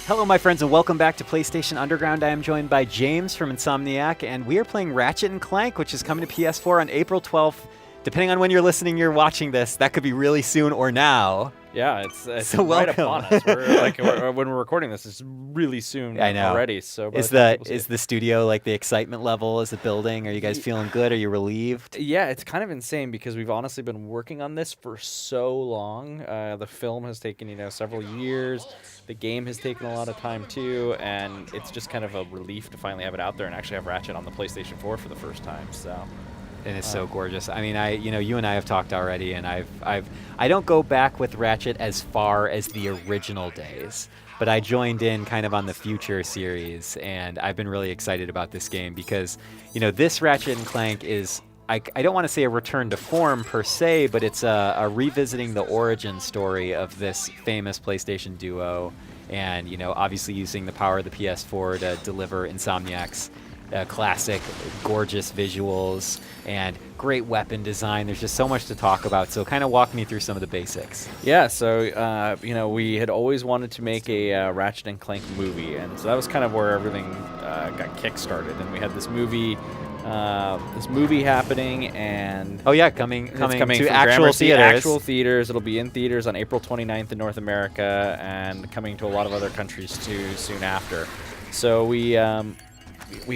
Hello, my friends, and welcome back to PlayStation Underground. I am joined by James from Insomniac, and we are playing Ratchet & Clank, which is coming to PS4 on April 12th. Depending on when you're listening, you're watching this, that could be really soon or now. Yeah, it's so right welcome. upon us. When we're recording this, it's really soon I know. already. So is the studio, like, the excitement level? Is it building? Are you guys feeling good? Are you relieved? Yeah, it's kind of insane because we've honestly been working on this for so long. The film has taken, several years. The game has taken a lot of time too, and it's just kind of a relief to finally have it out there and actually have Ratchet on the PlayStation 4 for the first time. So. And it's so gorgeous. I mean, you and I have talked already, and I don't go back with Ratchet as far as the original days, but I joined in kind of on the Future series, and I've been really excited about this game because, this Ratchet and Clank is, I don't want to say a return to form per se, but it's a revisiting the origin story of this famous PlayStation duo, and, obviously using the power of the PS4 to deliver Insomniac's classic, gorgeous visuals and great weapon design. There's just so much to talk about. So kind of walk me through some of the basics. Yeah, so, we had always wanted to make a Ratchet & Clank movie. And so that was kind of where everything got kick-started. And we had this movie happening, and coming to actual theaters. Actual theaters. It'll be in theaters on April 29th in North America and coming to a lot of other countries too soon after. So we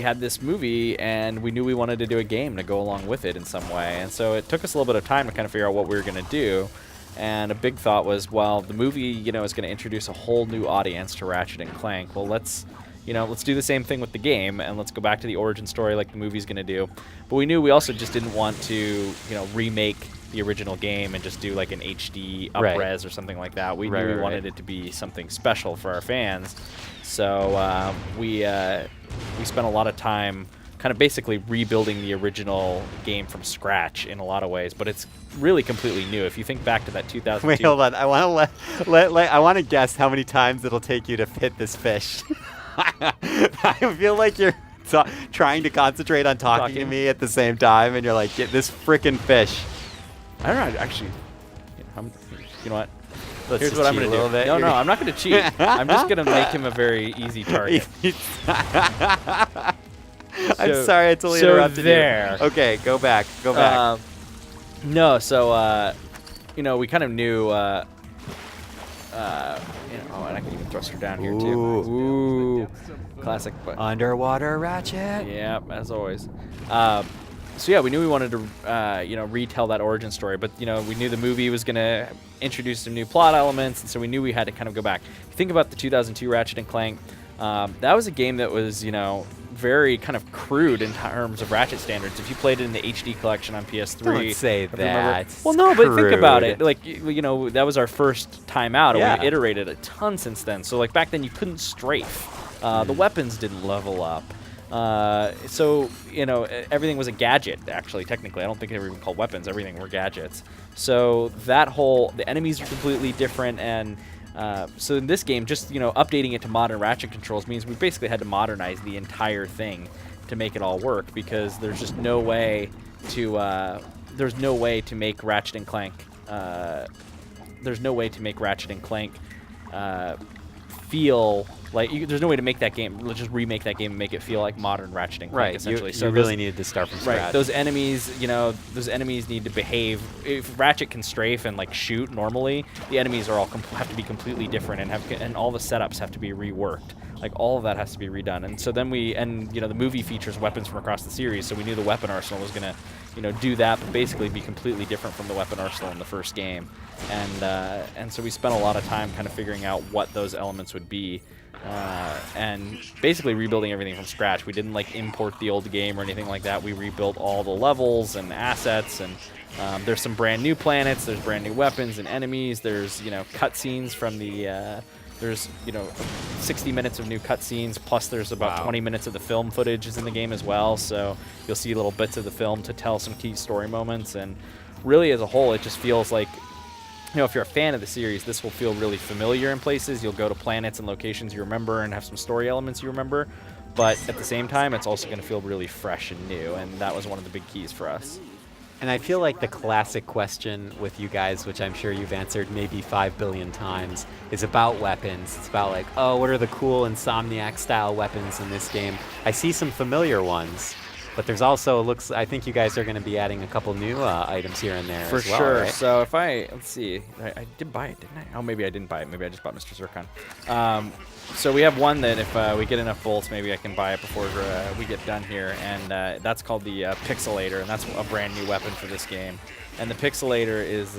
had this movie, and we knew we wanted to do a game to go along with it in some way. And so it took us a little bit of time to kind of figure out what we were going to do. And a big thought was, well, the movie, is going to introduce a whole new audience to Ratchet & Clank. Well, let's do the same thing with the game, and let's go back to the origin story like the movie's going to do. But we knew we also just didn't want to, remake the original game and just do like an HD up-res or something like that. We knew we wanted it to be something special for our fans. So we spent a lot of time kind of basically rebuilding the original game from scratch in a lot of ways, but it's really completely new. If you think back to that 2002... Wait, hold on. I want to guess how many times it'll take you to hit this fish. I feel like you're trying to concentrate on talking to me at the same time, and you're like, get this frickin' fish. I don't know, actually. You know what? Here's what I'm going to do. No, I'm not going to cheat. I'm just going to make him a very easy target. I'm sorry, I totally interrupted there. you. Okay, go back. We kind of knew, and I can even thrust her down here too. Ooh, classic. Underwater Ratchet. Yeah, as always. We knew we wanted to, retell that origin story, but, we knew the movie was going to introduce some new plot elements, and so we knew we had to kind of go back. If you think about the 2002 Ratchet & Clank, that was a game that was, very kind of crude in terms of Ratchet standards. If you played it in the HD collection on PS3... Don't say that. Well, no, but think about it. Like, that was our first time out, and we iterated a ton since then. So, like, back then you couldn't strafe. The weapons didn't level up. Everything was a gadget, actually, technically. I don't think they were even called weapons. Everything were gadgets. So the enemies are completely different, and so in this game, just, updating it to modern Ratchet controls means we basically had to modernize the entire thing to make it all work, because there's just no way to, make Ratchet & Clank, feel like there's no way to make that game. Let's just remake that game and make it feel like modern Ratchet and Clank. Essentially, you really needed to start from scratch. Right, those enemies, need to behave. If Ratchet can strafe and like shoot normally, the enemies are all have to be completely different, and all the setups have to be reworked. Like, all of that has to be redone. And so then the movie features weapons from across the series, so we knew the weapon arsenal was gonna, do that, but basically be completely different from the weapon arsenal in the first game. And so we spent a lot of time kind of figuring out what those elements would be, and basically rebuilding everything from scratch. We didn't import the old game or anything like that. We rebuilt all the levels and assets, and there's some brand new planets, there's brand new weapons and enemies, there's cutscenes from the there's 60 minutes of new cutscenes, plus there's about 20 minutes of the film footage is in the game as well, so you'll see little bits of the film to tell some key story moments. And really, as a whole, it just feels like, if you're a fan of the series, this will feel really familiar in places. You'll go to planets and locations you remember and have some story elements you remember, but at the same time, it's also going to feel really fresh and new, and that was one of the big keys for us. And I feel like the classic question with you guys, which I'm sure you've answered maybe 5 billion times, is about weapons. It's about like, oh, what are the cool Insomniac style weapons in this game? I see some familiar ones, but there's also I think you guys are going to be adding a couple new items here and there For as well, sure. right? So if let's see, I did buy it, didn't I? Oh, maybe I didn't buy it. Maybe I just bought Mr. Zircon. So we have one that if we get enough bolts, maybe I can buy it before we get done here, and that's called the Pixelator, and that's a brand new weapon for this game. And the Pixelator is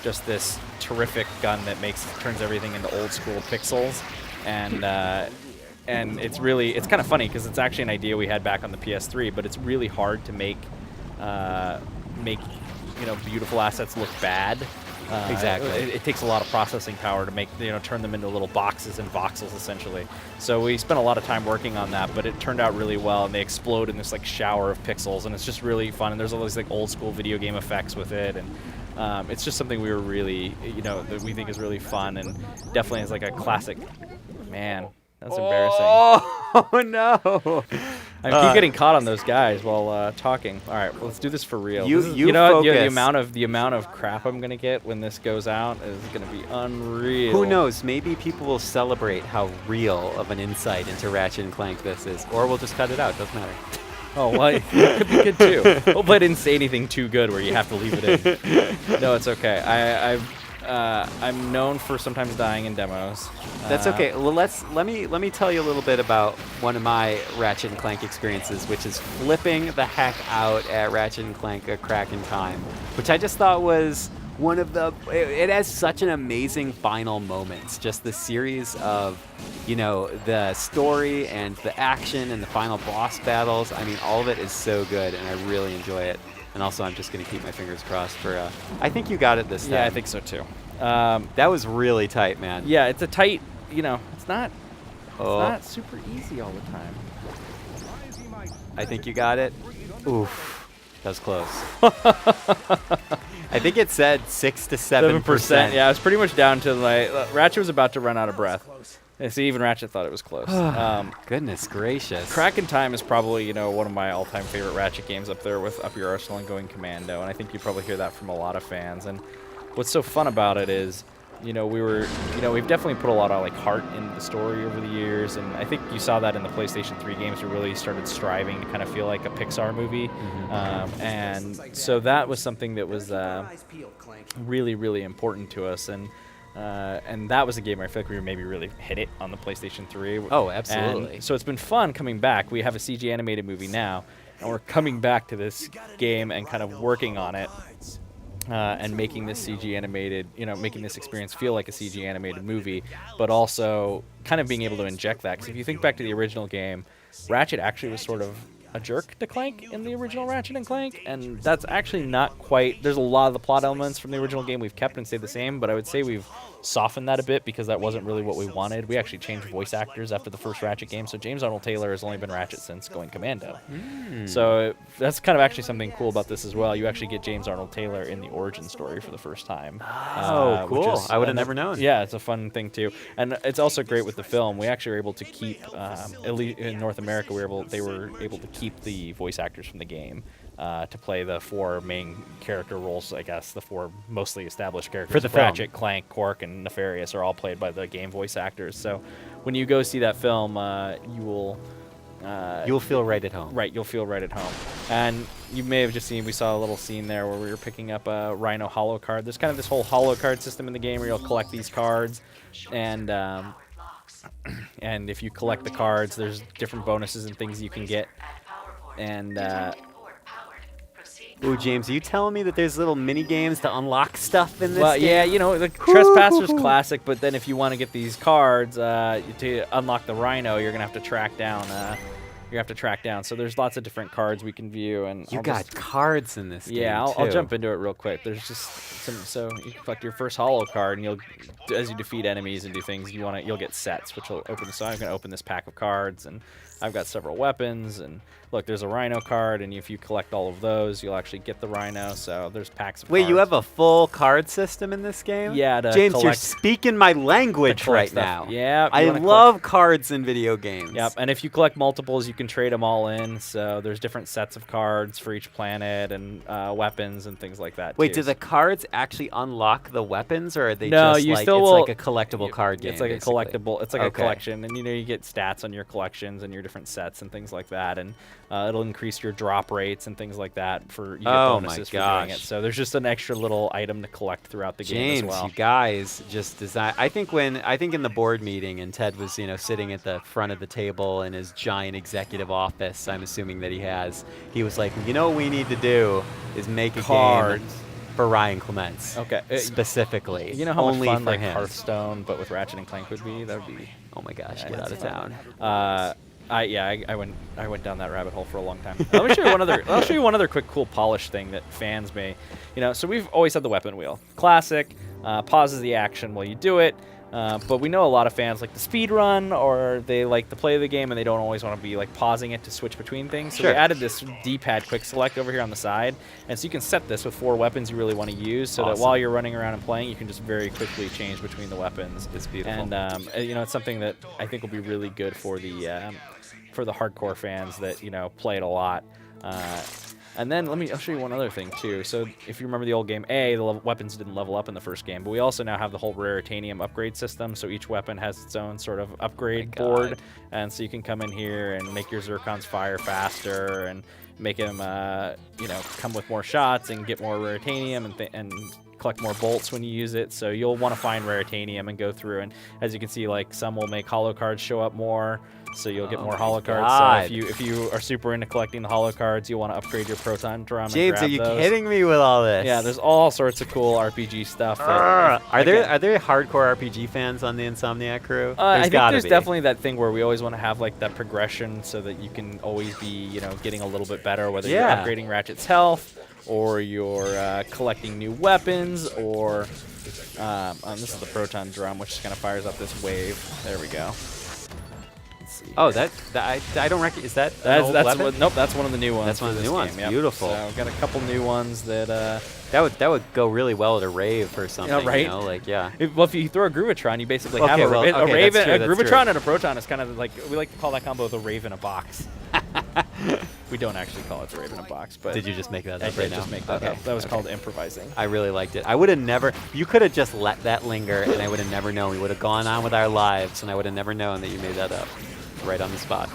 just this terrific gun that turns everything into old school pixels, and it's kind of funny because it's actually an idea we had back on the PS3, but it's really hard to make beautiful assets look bad. Exactly. It takes a lot of processing power to turn them into little boxes and voxels essentially. So we spent a lot of time working on that, but it turned out really well, and they explode in this like shower of pixels, and it's just really fun. And there's all these like old school video game effects with it, and it's just something we were really, that we think is really fun, and definitely is like a classic. Man, that's embarrassing. Oh no! I keep getting caught on those guys while talking. All right, well, let's do this for real. You know what, focus. the amount of crap I'm gonna get when this goes out is gonna be unreal. Who knows? Maybe people will celebrate how real of an insight into Ratchet and Clank this is, or we'll just cut it out. Doesn't matter. Oh, well, it could be good too. Hopefully, I didn't say anything too good where you have to leave it in. No, it's okay. I'm known for sometimes dying in demos. That's okay. Well, let me tell you a little bit about one of my Ratchet and Clank experiences, which is flipping the heck out at Ratchet and Clank: A Crack in Time, which I just thought was one of it has such an amazing final moments. Just the series of, the story and the action and the final boss battles. I mean, all of it is so good, and I really enjoy it. And also, I'm just going to keep my fingers crossed for. I think you got it this time. Yeah, I think so too. That was really tight, man. Yeah, it's a tight. It's not super easy all the time. I think you got it. Oof, that was close. I think it said 6 to 7%. Yeah, it's pretty much down to Ratchet was about to run out of breath. Yeah, see, even Ratchet thought it was close. Goodness gracious. Crack in Time is probably, one of my all-time favorite Ratchet games up there with Up Your Arsenal and Going Commando, and I think you probably hear that from a lot of fans. And what's so fun about it is, we've definitely put a lot of heart into the story over the years, and I think you saw that in the PlayStation 3 games. We really started striving to kind of feel like a Pixar movie, and so that was something that was really, really important to us, and that was a game where I feel like we maybe really hit it on the PlayStation 3. Oh, absolutely. And so it's been fun coming back. We have a CG animated movie now, and we're coming back to this game and kind of working on it. And making this CG animated, making this experience feel like a CG animated movie, but also kind of being able to inject that. Because if you think back to the original game, Ratchet actually was sort of a jerk to Clank in the original Ratchet and Clank, and that's actually not quite. There's a lot of the plot elements from the original game we've kept and stayed the same, but I would say we've softened that a bit because that wasn't really what we wanted. We actually changed voice actors after the first Ratchet game, so James Arnold Taylor has only been Ratchet since Going Commando. So that's kind of actually something cool about this as well. You actually get James Arnold Taylor in the origin story for the first time. Oh, cool. I would have never known. Yeah, it's a fun thing too. And it's also great with the film. We actually were able to keep, at least in North America, they were able to keep the voice actors from the game to play the 4 main character roles, I guess, the 4 mostly established characters. For the film. Ratchet, Clank, Quark, and Nefarious are all played by the game voice actors. So when you go see that film, you'll feel right at home. Right, you'll feel right at home. And you may have just seen, we saw a little scene there where we were picking up a Rhino holo card. There's kind of this whole holo card system in the game where you'll collect these cards, and if you collect the cards, there's different bonuses and things you can get. And Ooh, James, are you telling me that there's little mini games to unlock stuff in this well, game? yeah, the Trespasser's classic, but then if you want to get these cards to unlock the Rhino, you're gonna have to track down. So there's lots of different cards we can view, and you got cards in this game. Yeah, too. I'll jump into it real quick. There's just some. So you collect your first holo card, and as you defeat enemies and do things, you'll get sets, which will open. So I'm gonna open this pack of cards, and I've got several weapons, and look, there's a Rhino card, and if you collect all of those, you'll actually get the Rhino. So there's packs of Wait, cards. you have a full card system in this game? Yeah, to James, you're collect- speaking my language collect right stuff. now. Yeah, I you wanna love cards in video games. Yep, and if you collect multiples, you can trade them all in. So there's different sets of cards for each planet and weapons and things like that. Wait, too. do the cards actually unlock the weapons, or are they No, just you like still it's will- like a collectible card game? It's like basically? a collectible. It's like a Okay. collection, and you get stats on your collections and your different sets and things like that, and it'll increase your drop rates and things like that for you get Oh bonuses my for doing it. gosh. So there's just an extra little item to collect throughout the game James, as well. you guys just design. I think in the board meeting and Ted was sitting at the front of the table in his giant executive office. I'm assuming that he was like, what we need to do is make a game Cards. for Ryan Clements. Okay. Specifically. You know how only much fun for like him. Hearthstone, but with Ratchet and Clank would be? That would be. Oh my gosh, Yeah, get out that's of town. I went down that rabbit hole for a long time. Let me show you one other. I'll show you one other quick cool polish thing that fans may, So we've always had the weapon wheel, classic, pauses the action while you do it. But we know a lot of fans like the speed run, or they like to play the game and they don't always want to be like pausing it to switch between things. So Sure. we added this D-pad quick select over here on the side, and so you can set this with 4 weapons you really want to use, so that Awesome. while you're running around and playing, you can just very quickly change between the weapons. It's beautiful. And it's something that I think will be really good for the hardcore fans that play it a lot. And then I'll show you one other thing too. So if you remember the old game, the weapons didn't level up in the first game, but we also now have the whole Raritanium upgrade system. So each weapon has its own sort of upgrade Oh my board, God. and so you can come in here and make your Zircons fire faster and make them, come with more shots and get more Raritanium and collect more bolts when you use it. So you'll want to find Raritanium and go through, and as you can see, like some will make holo cards show up more. So you'll get Oh more my holo cards. God. So if you are super into collecting the holo cards, you'll want to upgrade your proton drum. James, and grab are you those. kidding me with all this? Yeah, there's all sorts of cool RPG stuff. Are there again, hardcore RPG fans on the Insomniac crew? I think gotta there's be. definitely that thing where we always want to have like that progression, so that you can always be getting a little bit better, whether you're Yeah. upgrading Ratchet's health or you're collecting new weapons, or this is the proton drum, which just kind of fires up this wave. There we go. Oh, I don't recognize. Is that an old weapon? Nope, that's one of the new ones. That's one of for the this new ones. game, yep. Beautiful. So I've got a couple new ones that. That would go really well at a rave or something. right? Yeah. If you throw a Groovatron, you basically Okay, have well, a okay, Raven, that's true, a that's Groovatron true. and a Proton is kind of like, we like to call that combo the Rave in a box. We don't actually call it the Rave in a box, but Did you just make that I up did right now? just make that Okay, up. That was okay. called improvising. I really liked it. I would have never. You could have just let that linger, and I would have never known. We would have gone on with our lives, and I would have never known that you made that up, right on the spot.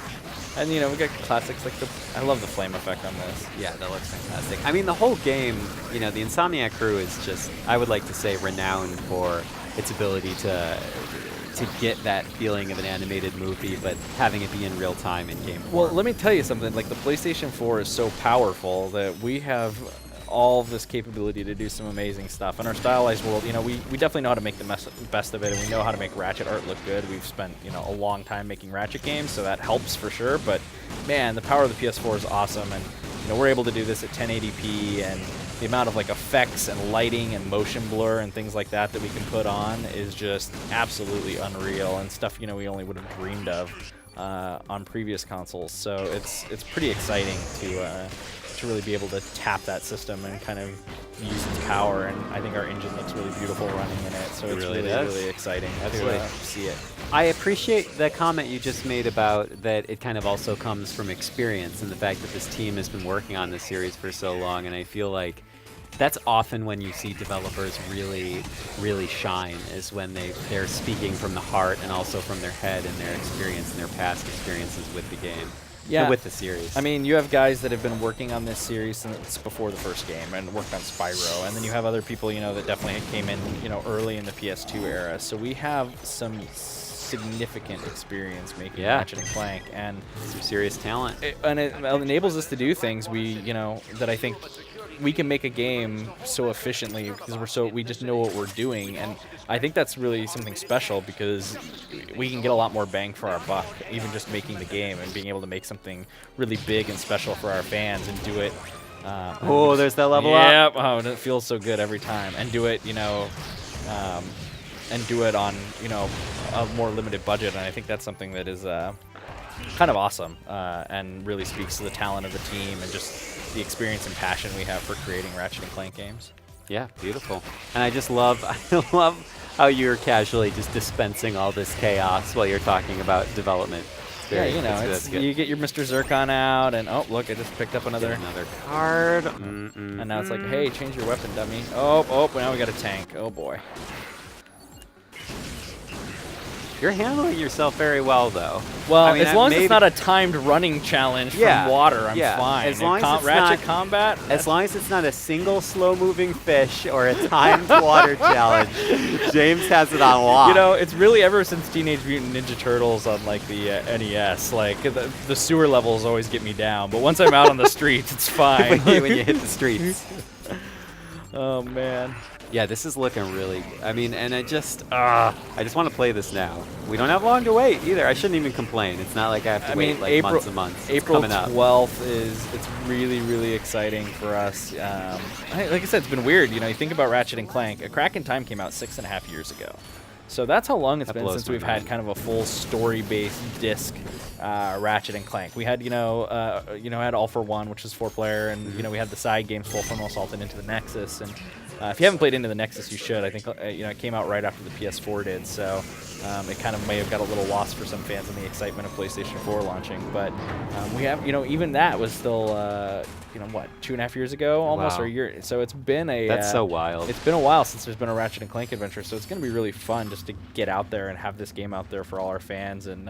And we got classics like I love the flame effect on this. Yeah, that looks fantastic. I mean, the whole game, the Insomniac crew is just, I would like to say, renowned for its ability to get that feeling of an animated movie, but having it be in real time in game form. Well, let me tell you something. Like the PlayStation 4 is so powerful that we have all of this capability to do some amazing stuff. In our stylized world, we definitely know how to make the best of it, and we know how to make Ratchet art look good. We've spent, a long time making Ratchet games, so that helps for sure. But man, the power of the PS4 is awesome, and we're able to do this at 1080p, and the amount of like effects and lighting and motion blur and things like that we can put on is just absolutely unreal, and stuff we only would have dreamed of on previous consoles. So it's pretty exciting to really be able to tap that system and kind of use its power, and I think our engine looks really beautiful running in it, so It it's really really, does. really exciting Absolutely. to see it. I appreciate the comment you just made about that it kind of also comes from experience, and the fact that this team has been working on this series for so long, and I feel like that's often when you see developers really, really shine, is when they're speaking from the heart and also from their head and their experience and their past experiences with the game. Yeah. Or with the series. I mean, you have guys that have been working on this series since before the first game and worked on Spyro, and then you have other people, that definitely came in, early in the PS2 era. So we have some significant experience making Ratchet and Clank, and some serious talent. it enables us to do things that I think we can make a game so efficiently because we just know what we're doing, and I think that's really something special because we can get a lot more bang for our buck, even just making the game and being able to make something really big and special for our fans and do it. Oh, there's that level up. Yep. Oh, and it feels so good every time, and do it, and do it on a more limited budget, and I think that's something that is kind of awesome, and really speaks to the talent of the team and just the experience and passion we have for creating Ratchet and Clank games. Yeah, beautiful. And I just love, I love how you're casually just dispensing all this chaos while you're talking about development. Yeah, you know, you get your Mr. Zircon out, and oh, look, I just picked up another card. And now it's like, hey, change your weapon, dummy. Oh, now we got a tank. Oh, boy. You're handling yourself very well, though. Well, I mean, as long as it's not a timed running challenge from water, I'm fine. As long as it's Ratchet combat? As long as it's not a single slow-moving fish or a timed water challenge, James has it on lock. You know, it's really ever since Teenage Mutant Ninja Turtles on, like, the NES, like, the sewer levels always get me down. But once I'm out on the streets, it's fine. when you hit the streets. Oh, man. Yeah, this is looking really good. I mean, and I just want to play this now. We don't have long to wait either. I shouldn't even complain. It's not like I have to wait like months and months. April 12th it's really, really exciting for us. Like I said, it's been weird. You know, you think about Ratchet and Clank. A Crack in Time came out 6.5 years ago. So that's how long it's been since we've had kind of a full story-based disc Ratchet and Clank. We had, had All for One, which is 4-player, and we had the side games, Full Frontal Assault and Into the Nexus. And if you haven't played Into the Nexus, you should. I think it came out right after the PS4 did, so it kind of may have got a little lost for some fans in the excitement of PlayStation 4 launching. But we have, even that was still, 2.5 years ago almost, or a year. So it's been that's so wild. It's been a while since there's been a Ratchet and Clank adventure, so it's going to be really fun just to get out there and have this game out there for all our fans and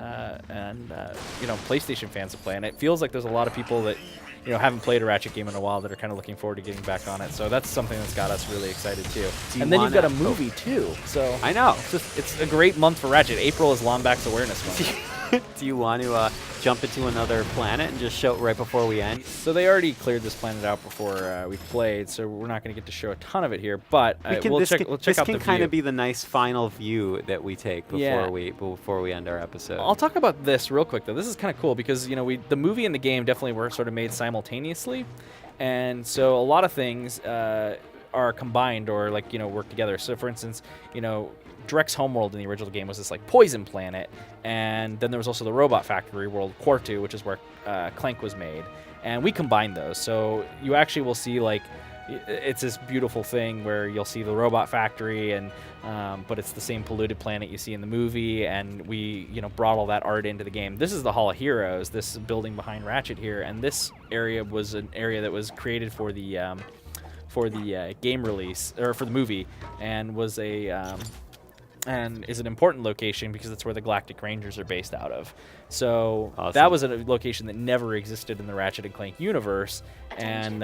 PlayStation fans to play. And it feels like there's a lot of people that haven't played a Ratchet game in a while that are kind of looking forward to getting back on it. So that's something that's got us really excited too. And then you've got a movie too. So I know. It's a great month for Ratchet. April is Lombax Awareness Month. Do you want to jump into another planet and just show it right before we end? So they already cleared this planet out before we played, so we're not going to get to show a ton of it here. But we'll check out the view. This can kind of be the nice final view that we take before we end our episode. I'll talk about this real quick though. This is kind of cool because the movie and the game definitely were sort of made simultaneously, and so a lot of things are combined or work together. So for instance, Drek's homeworld in the original game was this poison planet, and then there was also the robot factory world, Quartu, which is where Clank was made, and we combined those. So you actually will see it's this beautiful thing where you'll see the robot factory, and but it's the same polluted planet you see in the movie, and we brought all that art into the game. This is the Hall of Heroes, this building behind Ratchet here, and this area was an area that was created for the game release or for the movie, and was and is an important location because that's where the Galactic Rangers are based out of. So that was a location that never existed in the Ratchet and Clank universe, and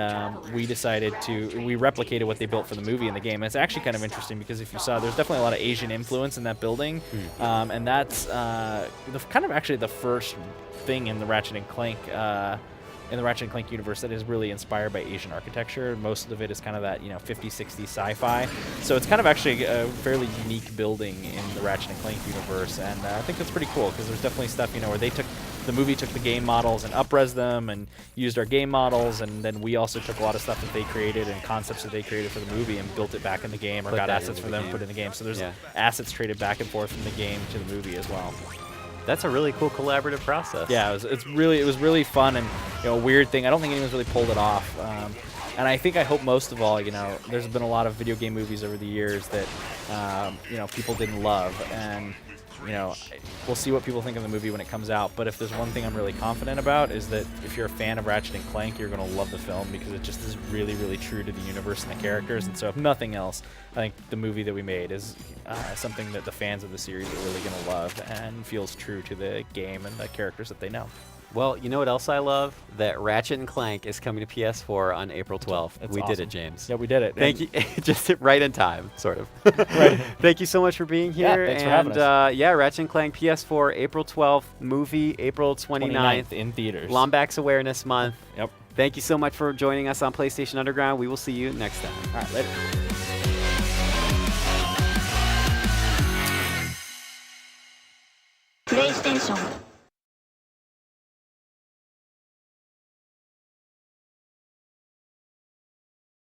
we replicated what they built for the movie and the game. And it's actually kind of interesting because if you saw, there's definitely a lot of Asian influence in that building, and that's actually the first thing in the Ratchet and Clank universe that is really inspired by Asian architecture. Most of it is kind of that 50s, 60s sci-fi. So it's kind of actually a fairly unique building in the Ratchet and Clank universe, and I think that's pretty cool because there's definitely stuff where the movie took the game models and up-res them and used our game models, and then we also took a lot of stuff that they created and concepts that they created for the movie and built it back in the game, or got assets for them to put in the game. So there's assets traded back and forth from the game to the movie as well. That's a really cool collaborative process. Yeah, it was really fun, and a weird thing. I don't think anyone's really pulled it off. And I hope most of all, there's been a lot of video game movies over the years that people didn't love, and we'll see what people think of the movie when it comes out. But if there's one thing I'm really confident about, is that if you're a fan of Ratchet and Clank, you're going to love the film because it just is really, really true to the universe and the characters. And so if nothing else, I think the movie that we made is something that the fans of the series are really going to love and feels true to the game and the characters that they know. Well, you know what else I love? That Ratchet and Clank is coming to PS4 on April 12th. We did it, James. Yeah, we did it. Thank you. Just right in time, sort of. Right. Thank you so much for being here. Yeah, thanks for having us. Ratchet and Clank PS4, April 12th. Movie, April 29th. In theaters. Lombax Awareness Month. Yep. Thank you so much for joining us on PlayStation Underground. We will see you next time. All right, later. PlayStation